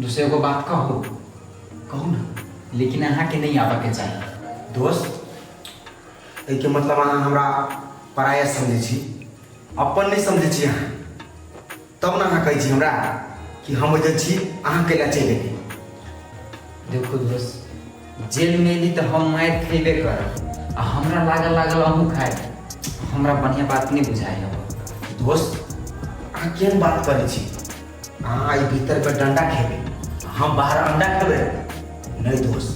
दूसरे को बात कहो कहू ना लेकिन अहाँ के नहीं आबे के चाहिए। दोस्त एके मतलब अहाँ हमरा पराया समझे छी, अपन नहीं समझे छी अहाँ, तब ना अहाँ कहै छी हमरा कि हम इधर छी अहाँ कैला चलि गेली। देखो दोस्त, जेल में एली तो हम मार खेबे करब आ हमरा लागल अहूँ खाए, हमरा बढ़िया बात नहीं बुझाए। दोस्त अहाँ केहन बात करै छी, अहाँ आई भीतर पे डंडा खेबे, हम बाहर अंडा खेबे। नहीं दोस्त,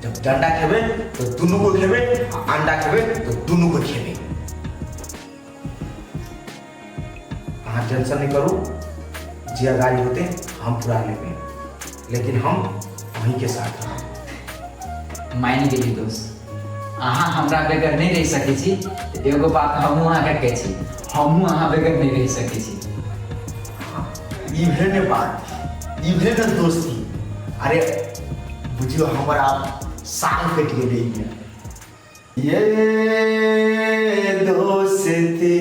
जब डंडा खेबे तो दुनू को खेबे, अंडा खेबे तो दुनू को खेबे। अहाँ टेंशन नहीं करू, जे अगाड़ी होते हम पूरा लेबे, लेकिन हम वहीं के साथ हैं। मान गेली दोस्त, अहाँ हमरा बगैर नहीं रह सके छी, एगो बात हमहूँ अहाँ के छी, हमहूँ अहाँ बगैर नहीं रह सके छी। इभे ने बात, इभे ने दोस्ती। अरे बुझियो हमारा साल कट गए। ये दोस्ती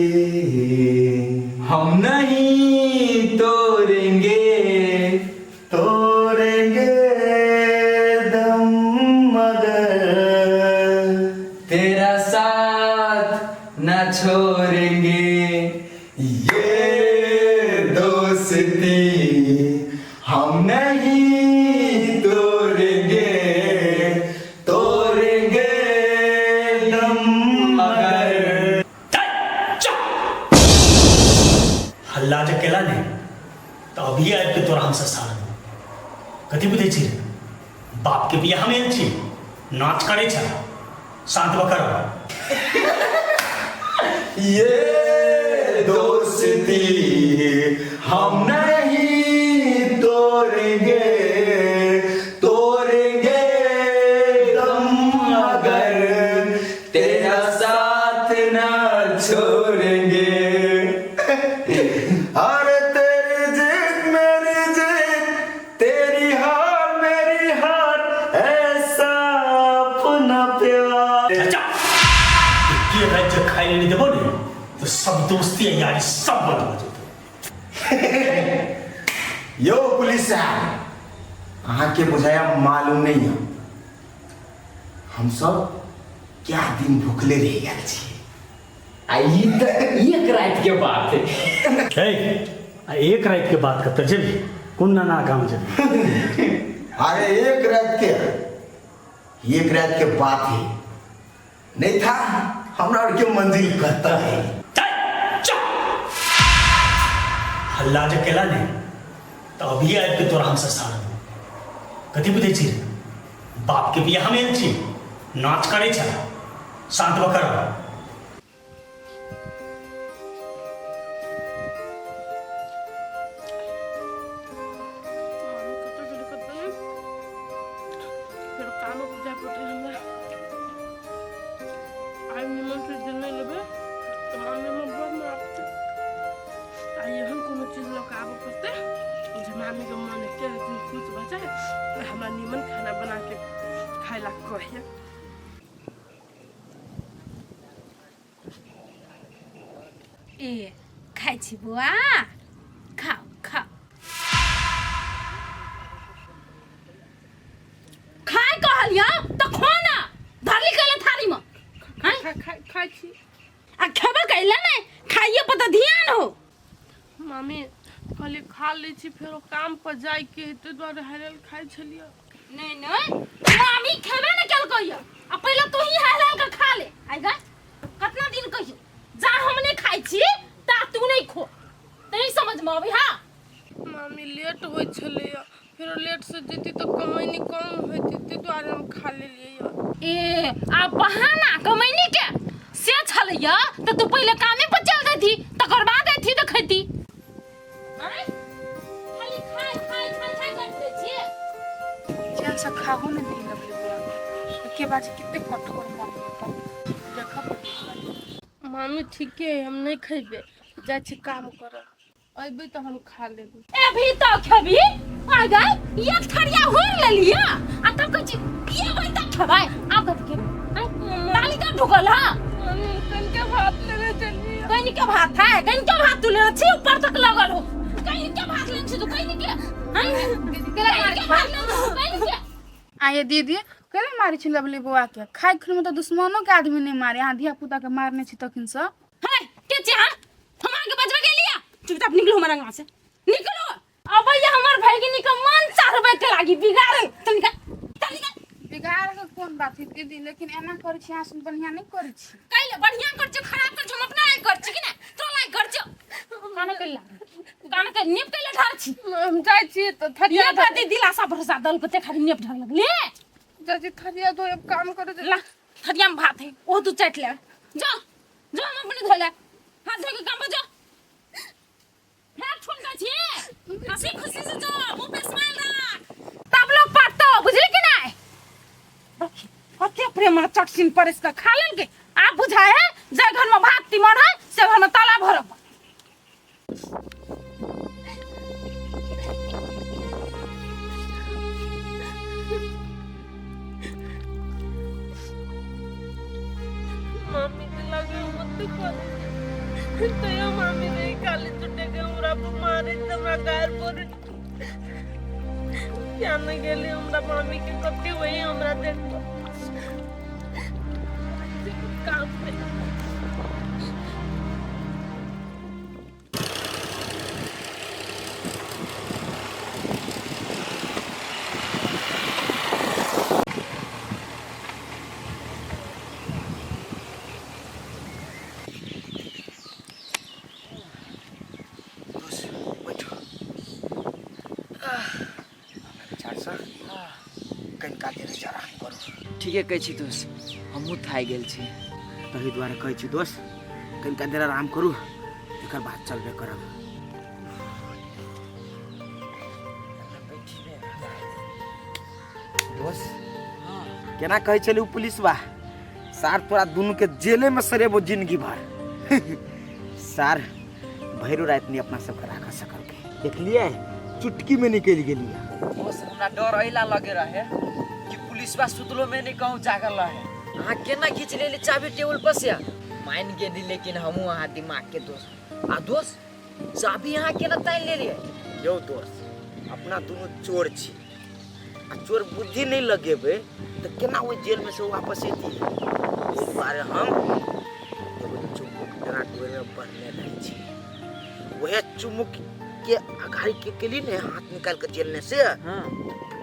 हम नहीं तोड़ेंगे, तोड़ेंगे दम मगर तेरा साथ न छोड़ेंगे। ये दोस्ती हम नहीं तोड़ेंगे, तोड़ेंगे दम मगर। हल्ला जे केला ने तो अभी आबि के तोरा हमसे सारा कथी बुझे छी, बाप के बियाह में छी नाच करे छ, शांत बकर। ये दोस्ती हम नहीं तोड़ेंगे, तोड़ेंगे दम मगर तेरा साथ ना छोड़ेंगे। अरे तेरी जिद मेरी जिद, तेरी हार मेरी हार, ऐसा अपना प्यार। ये राज्य खाई नहीं देबो ने तो सब दोस्ती है यारी सब बंद हो जाते। यो पुलिस साहब, अहाँ के बुझाया मालूम नहीं है, हम सब क्या दिन भूखले रह गए छी। आई तो एक रात के बात है। एक रात के बात करते जेबी कौन ना काम जेबी। अरे एक रात के बात है, नहीं था हमरा और के मंजिल कहता है। हल्ला जे केला ने तो अभी आबि के तोरा हमसे सारा कथी बुझे छी, बाप के बियाह में छी नाच करे छ, शांत बकर। मामी को मन के खुश हो जाए, हमरा नीमन खाना बना के खाए ला कहिए। ए खाइ छी बुआ, खाओ खाओ। खाए कहलिया तो खो ना, धरली कैले थारी में। खाई छी आ खेबे कैले ने, खाइए पर तो ध्यान हो। मामी कहली खा ली छी, फिर काम पर जाए के हेतु द्वारे हरल खाई छलिए। नहीं नहीं, मामी खेबे न केल कहियो, आ पहले तू ही हलाल के खा ले। आइगा कितना दिन कहियो जा हमने खाई छी ता तू नहीं खो, नहीं समझ में आवे। हां मामी लेट होय छलिए, फिर लेट से जेती तो कमाई कम होती, ते द्वारे हम खा लेलिए। ए आ बहाना कमाईनी के से छलिया तो तू पहले कामे पर चल जाती, तकर बाद एथी तो खेती। अरे खाली खाई खाई खाई खाई करते छी, क्या सा खाहो में नहीं लगले बुआ के बाद कितने कठोर मार देखा पड़। मामी ठीक है, हम नहीं खइबे, जाय छी काम कर, अइबे तो हम खा लेबे। अभी तो खेबी आ गई एक थरिया होर ले लिया, आ तब कह छी ये भाई तक खबाय आप कब के डाली का ढुकल। हां कन के भात लेने चलिए, कहीं के भात है, कहीं के भात तू ले छी ऊपर तक लगल हो, कहीं नहीं क्या भाग लेन तू कहीं नहीं क्या हां क्या भाग लेन तू कहीं नहीं क्या आये दीदी केले मारी छी लवली बुआ के खाइ खुर में तो दुश्मनों के आदमी नहीं मारे यहाँ धिया पुता के मारने छी तखिन से है के चाह हम आगे बजवा के लिया चुपचाप निकलो हमारा गांव से निकलो अब ये हमार भाई के निकम मन 4 रुपए के लागी बिगाड़ तनिका बिगाड़ के कौन बात है दीदी लेकिन एना कर छी आसन बढ़िया नहीं कर छी कइले बढ़िया कर छ खराब कर छ हम अपना लायक कर छी कि ना तो लायक कर छ काना कइला काना के नेप कइले ढार छी हम जाय छी तो थरिया ये बात दिलासा भरोसा दल को ते खाली नेप ढार लगले जाय थरिया दो अब काम करे ला थरिया में भात है ओ तू चट ले जा जा हम अपने धोले हाथ धो के काम बजा हाथ छोड़ का छी हंसी खुशी से जा मुंह पे स्माइल रख तब लोग पातो बुझले कि नहीं कते प्रेम चटसिन परस का खा लेन के आप बुझाए है जे घर में भात तिमन है से घर में ताला भरब मम्मी के लगे मत कर तो ये मम्मी रे काली टूटे के हमरा मारे तमरा गायर पर क्या न गेली हमरा मम्मी के कते होई हमरा देख काम पे ठीके कहै छी दोस्त हमहूँ थाकि गेल छी तही द्वारा कहै छी दोस्त कनिका देर आराम करू एकर बाद चलबे करब दोस्त केना कहै छली पुलिस बा सार तोरा दुनू के जेले में सरेबो जिंदगी भर सार भैरो रात नहीं अपना सबके राख सकल के देखलिए चुटकी में निकल गेलिए बस हमरा डर अइला लगे रहे कि पुलिसवा सुतलो में नहीं कहूँ जागल रहे अहाँ केना खींच लेली चाबी टेबल पर से मान गेली लेकिन हमहूँ अहाँ दिमाग के दोस्त आ दोस्त चाबी अहाँ केना तानि लेलिए यौ दोस्त अपना दोनों चोर छी आ चोर बुद्धि नहीं लगेबे तो केना वो जेल में से वापस एती इस बारे हम एगो चुमुक डरा डोरे में बनने रही छी वह चुमुक के अघाई के लिए ने हाथ निकाल कर जेल में से हाँ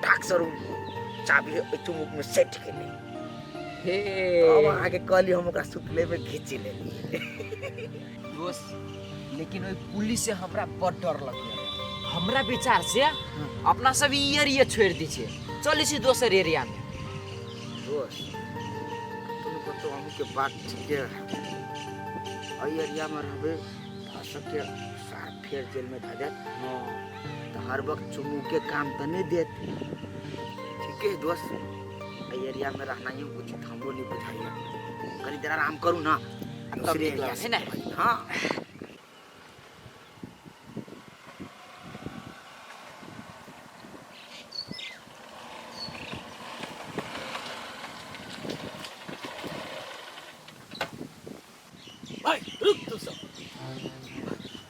डाक सर चाबी चुमुक में सेट के ले हे अब आगे कहली हम ओकरा सुतले में घींच लेली दोस्त लेकिन ओइ पुलिस से हमरा बड़ डर लगे हमरा विचार से अपना सब ई एरिया छोड़ दी छे चली छी दोसर एरिया में दोस्त तुमको तो हम के बात ठीक है आई एरिया में रहबे फंस के सार फेर जेल में धा जात तो हर वक्त चुमू के काम तो नहीं देत ठीक है दोस्त आई एरिया में रहना ही उचित हमको नहीं बुझाइए करी देर आराम करूँ ना तब निकला है ना हाँ भाई रुक तू सब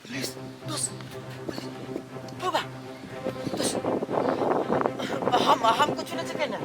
प्लीज दोस्त बाबा दोस्त हम कुछ नहीं सके ना